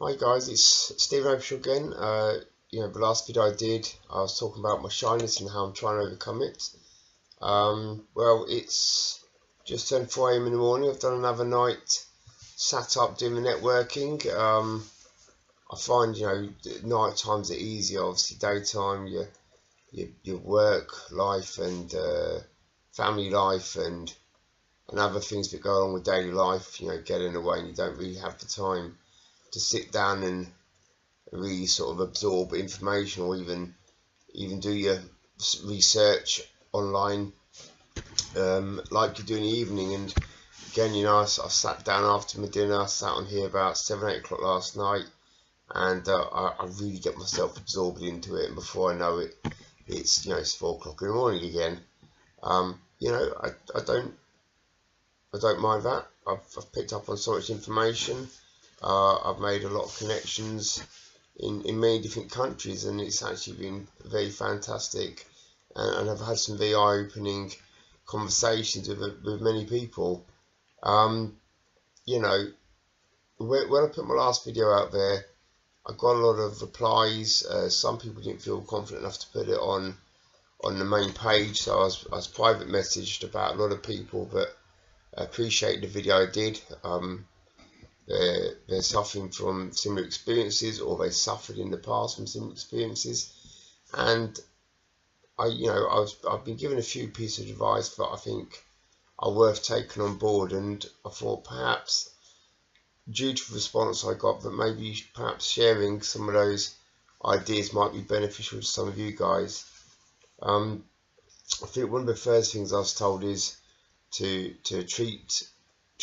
Hi guys, it's Stephen Optional again. The last video I did, I was talking about my shyness and how I'm trying to overcome it. Well, it's just turned 4 AM in the morning. I've done another night, sat up doing the networking. I find, night times are easier. Obviously, daytime, your work life and family life and other things that go on with daily life, get in the way, and you don't really have the time to sit down and really sort of absorb information, or even do your research online like you do in the evening. And again, I sat down after my dinner. I sat on here about 7-8 o'clock last night, and I really get myself absorbed into it, and before I know it, it's 4 o'clock in the morning again. I don't mind that. I've picked up on so much information. I've made a lot of connections in many different countries, and it's actually been very fantastic, and I've had some very eye-opening conversations with many people. When I put my last video out there, I got a lot of replies. Some people didn't feel confident enough to put it on the main page, so I was private messaged about a lot of people, but I appreciate the video I did. They're suffering from similar experiences, or they suffered in the past from similar experiences, and I've been given a few pieces of advice that I think are worth taking on board, and I thought perhaps, due to the response I got, that maybe perhaps sharing some of those ideas might be beneficial to some of you guys. I think one of the first things I was told is to treat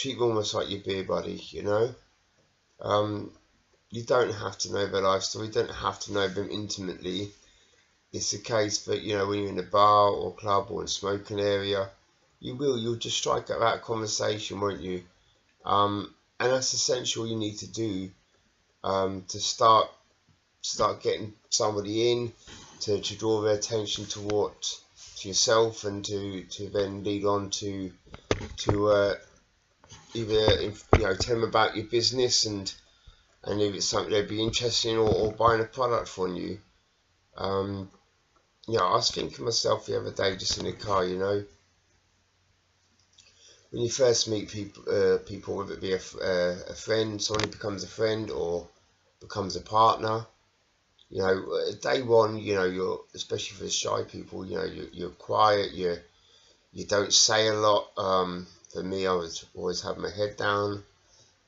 them almost like your beer buddy. You don't have to know their life story, you don't have to know them intimately. It's the case that, when you're in a bar or club or in a smoking area, you'll just strike up that conversation, won't you? And that's essentially all you need to do, to start getting somebody in, to draw their attention to yourself, and to then lead on to either tell them about your business, and if it's something they'd be interested in, or buying a product from you. I was thinking to myself the other day, just in the car, when you first meet people, whether it be a friend, someone who becomes a friend or becomes a partner, day one, you're, especially for the shy people, you're quiet, you don't say a lot. For me, I was always have my head down,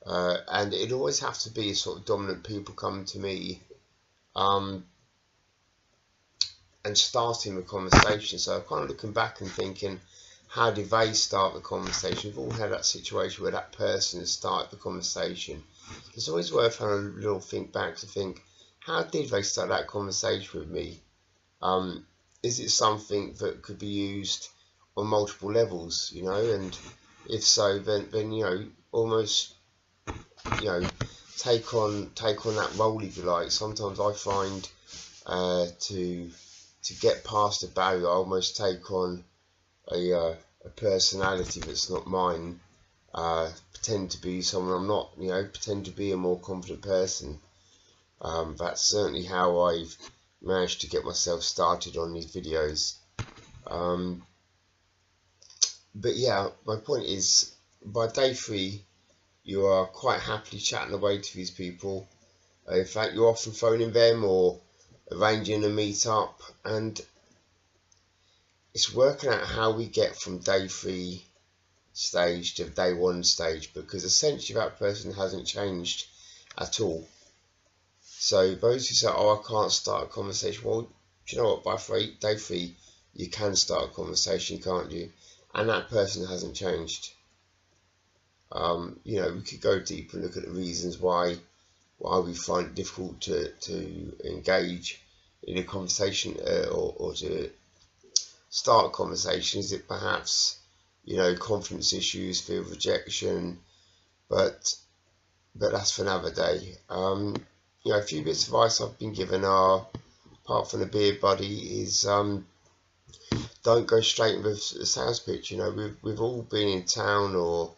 and it'd always have to be sort of dominant people coming to me, and starting the conversation. So I'm kind of looking back and thinking, how did they start the conversation? We've all had that situation where that person has started the conversation. It's always worth having a little think back to think, how did they start that conversation with me? Is it something that could be used on multiple levels, and if so, then almost take on that role, if you like. Sometimes I find to get past the barrier, I almost take on a personality that's not mine, pretend to be someone I'm not, pretend to be a more confident person. That's certainly how I've managed to get myself started on these videos. But yeah, my point is, by day 3, you are quite happily chatting away to these people. In fact, you're often phoning them or arranging a meet-up, and it's working out how we get from day 3 stage to day 1 stage, because essentially that person hasn't changed at all. So those who say, oh, I can't start a conversation, well, do you know what, by day 3 you can start a conversation, can't you? And that person hasn't changed. We could go deep and look at the reasons why we find it difficult to engage in a conversation, or to start a conversation. Is it perhaps confidence issues, fear of rejection? But that's for another day. A few bits of advice I've been given are, apart from the beer buddy, is don't go straight with a sales pitch. We've all been in town or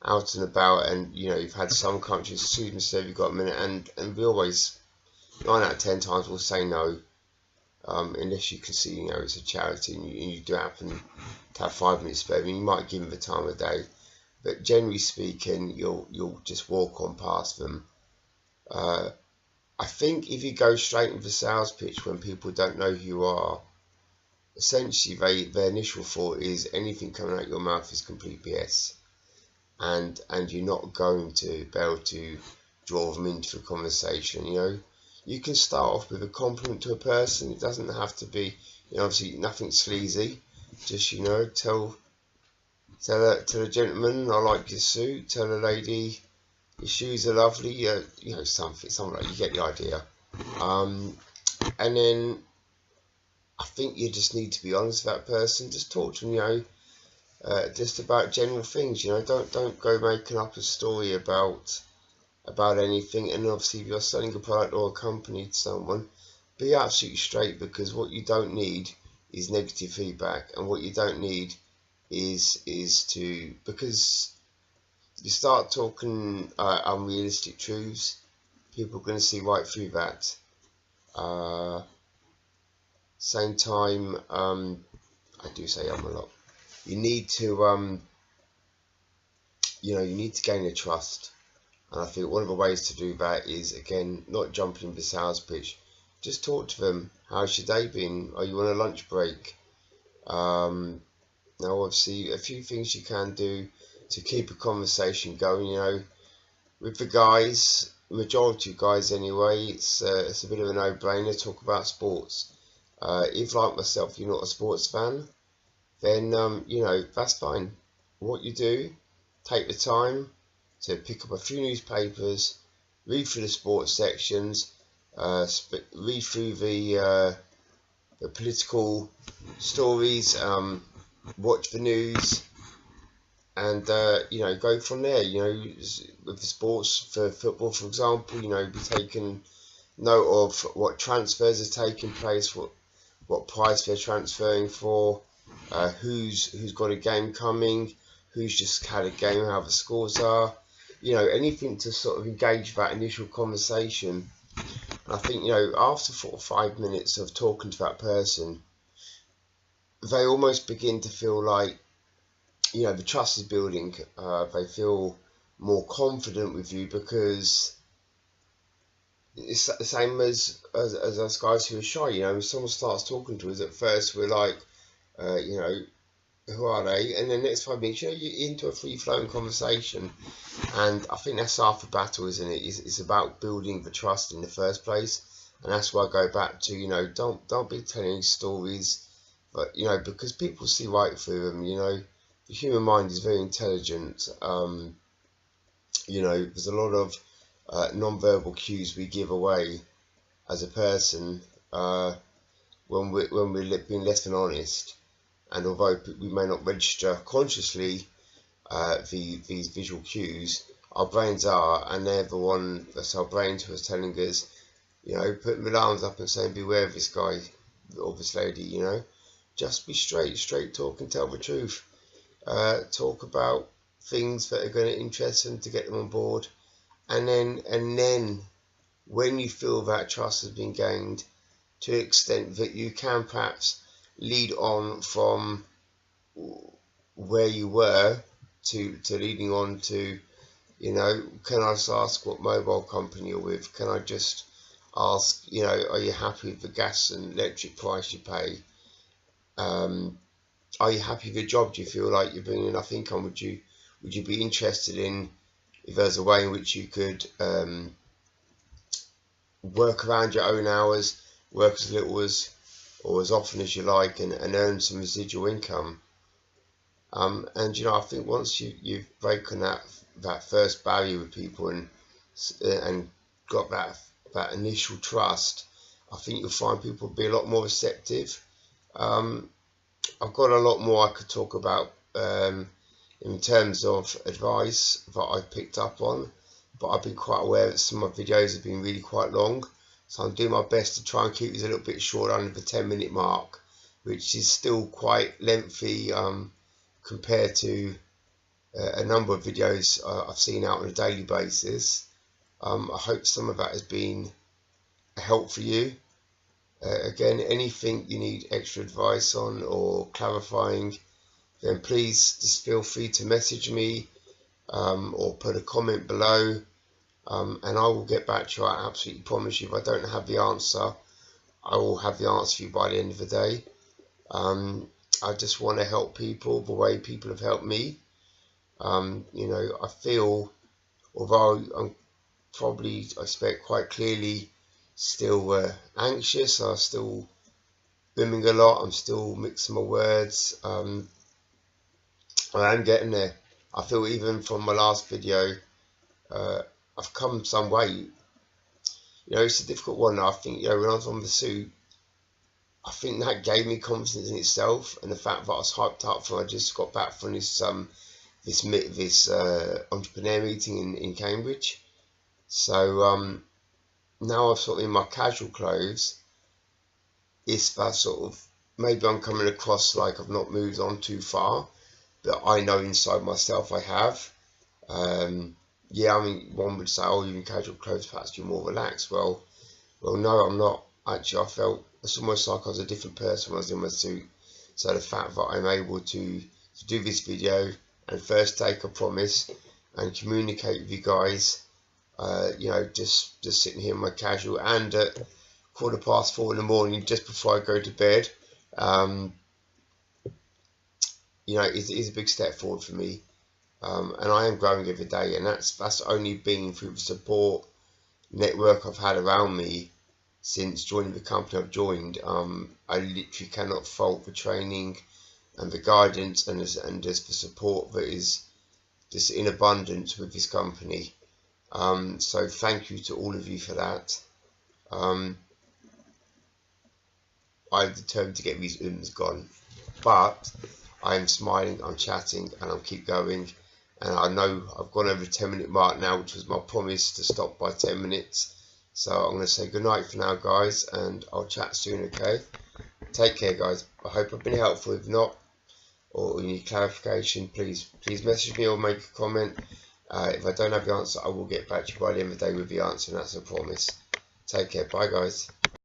out and about, and you know, you've had some countries, excuse me sir, you've got a minute, and we always, 9 out of 10 times will say no, unless you can see, you know, it's a charity and you do happen to have 5 minutes spare. I mean, you might give them the time of day, but generally speaking, you'll just walk on past them. I think if you go straight into the sales pitch when people don't know who you are, essentially their initial thought is anything coming out your mouth is complete BS, and you're not going to be able to draw them into a conversation. You know, you can start off with a compliment to a person. It doesn't have to be, you know, obviously nothing sleazy. Just, you know, tell the gentleman, I like your suit. Tell the lady, your shoes are lovely. You know, something like, you get the idea. And then I think you just need to be honest with that person. Just talk to them, you know, just about general things. You know, don't go making up a story about anything. And obviously, if you're selling a product or a company to someone, be absolutely straight, because what you don't need is negative feedback, and what you don't need is to, because you start talking unrealistic truths, people are going to see right through that. Same time, I do say a lot. You need to, you know, you need to gain their trust, and I think one of the ways to do that is, again, not jumping into the sales pitch. Just talk to them. How's your day been? Are you on a lunch break? Now, obviously, a few things you can do to keep a conversation going. You know, with the guys, majority of guys anyway, it's a bit of a no-brainer. Talk about sports. If, like myself, you're not a sports fan, then you know, that's fine. What you do, take the time to pick up a few newspapers, read through the sports sections, read through the political stories, watch the news, and you know, go from there. You know, with the sports, for football, for example, you know, be taking note of what transfers are taking place, what price they're transferring for, who's got a game coming, who's just had a game, how the scores are. You know, anything to sort of engage that initial conversation. And I think, you know, after 4 or 5 minutes of talking to that person, they almost begin to feel like, you know, the trust is building. They feel more confident with you, because it's the same as us guys who are shy. You know, when someone starts talking to us, at first we're like, you know, who are they? And then the next 5 minutes, you know, you're into a free-flowing conversation. And I think that's half the battle, isn't it? It's about building the trust in the first place. And that's why I go back to, you know, don't be telling stories, but, you know, because people see right through them. You know, the human mind is very intelligent. You know, there's a lot of non-verbal cues we give away as a person when we're being less than honest. And although we may not register consciously these visual cues, our brains are, and they're the one, that's our brains who is telling us, you know, putting the alarms up and saying, beware of this guy or this lady. You know, just be straight talk and tell the truth. Talk about things that are going to interest them to get them on board, and then when you feel that trust has been gained to the extent that you can perhaps lead on from where you were to leading on to, you know, can I just ask what mobile company you're with? Can I just ask, you know, are you happy with the gas and electric price you pay? Are you happy with your job? Do you feel like you're bringing enough income? Would you be interested in, if there's a way in which you could work around your own hours, work as little as or as often as you like, and earn some residual income? And you know, I think once you've broken that first barrier with people and got that initial trust, I think you'll find people be a lot more receptive. I've got a lot more I could talk about in terms of advice that I've picked up on, but I've been quite aware that some of my videos have been really quite long, so I'm doing my best to try and keep these a little bit short, under the 10-minute mark, which is still quite lengthy compared to a number of videos I've seen out on a daily basis. I hope some of that has been a help for you. Again, anything you need extra advice on or clarifying, then please just feel free to message me or put a comment below, and I will get back to you. I absolutely promise you. If I don't have the answer, I will have the answer for you by the end of the day. I just want to help people the way people have helped me. You know, I feel, although I'm probably, I expect quite clearly, still anxious, I'm still bimming a lot, I'm still mixing my words, I am getting there. I feel even from my last video, I've come some way. You know, it's a difficult one. I think, you know, when I was on the suit, I think that gave me confidence in itself, and the fact that I was hyped up for, I just got back from this entrepreneur meeting in Cambridge. So now I'm sort of in my casual clothes. It's that sort of, maybe I'm coming across like I've not moved on too far, but I know inside myself I have. Yeah, I mean, one would say, oh, you're in casual clothes, perhaps you're more relaxed. Well, no, I'm not. Actually, I felt it's almost like I was a different person when I was in my suit. So the fact that I'm able to do this video and first take a promise and communicate with you guys, you know, just sitting here in my casual, and at 4:15 in the morning, just before I go to bed, you know, is a big step forward for me. And I am growing every day, and that's only been through the support network I've had around me since joining the company I've joined. I literally cannot fault the training and the guidance and just the support that is just in abundance with this company. So thank you to all of you for that. I'm determined to get these ums gone, but I'm smiling, I'm chatting, and I'll keep going. And I know I've gone over the 10-minute mark now, which was my promise to stop by 10 minutes. So I'm going to say good night for now, guys, and I'll chat soon, okay? Take care, guys. I hope I've been helpful. If not, or you need clarification, please message me or make a comment. If I don't have the answer, I will get back to you by the end of the day with the answer, and that's a promise. Take care. Bye, guys.